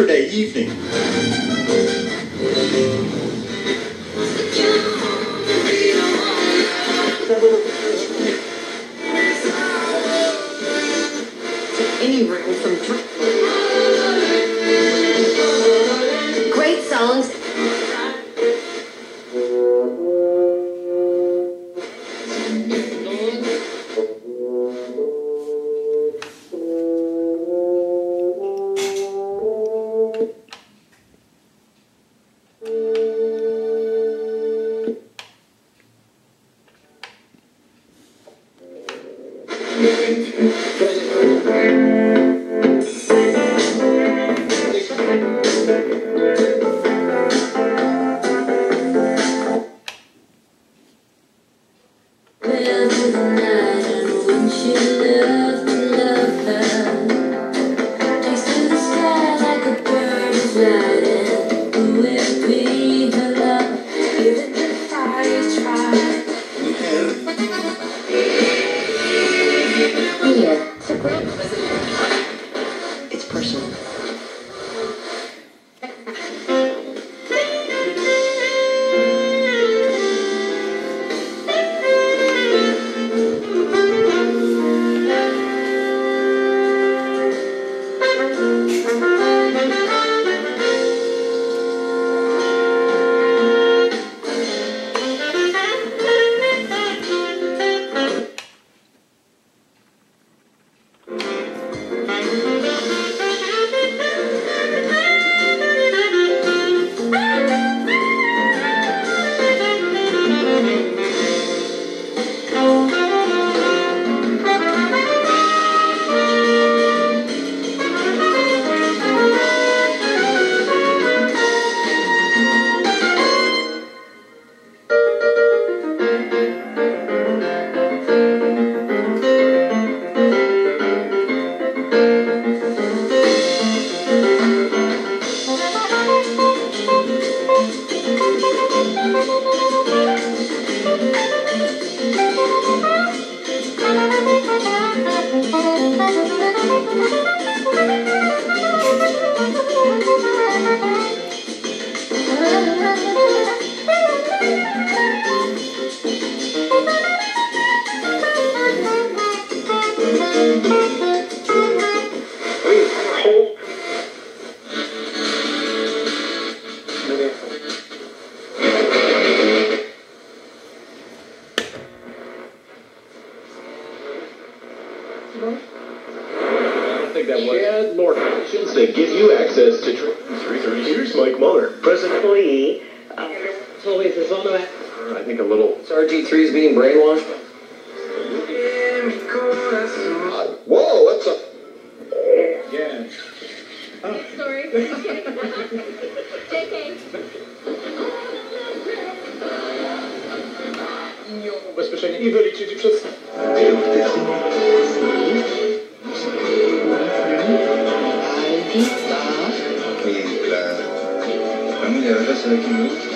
Saturday evening. Any room from great songs. It's personal. I think that was Chad Norton. They give you access to 330. Here's Mike Muller, president employee. I think a little. RG3's being brainwashed. Whoa, what's up? Yeah. Sorry. JK. Ubezpieczenie i wyliczyć przez... La familia de la casa de aquí me gusta.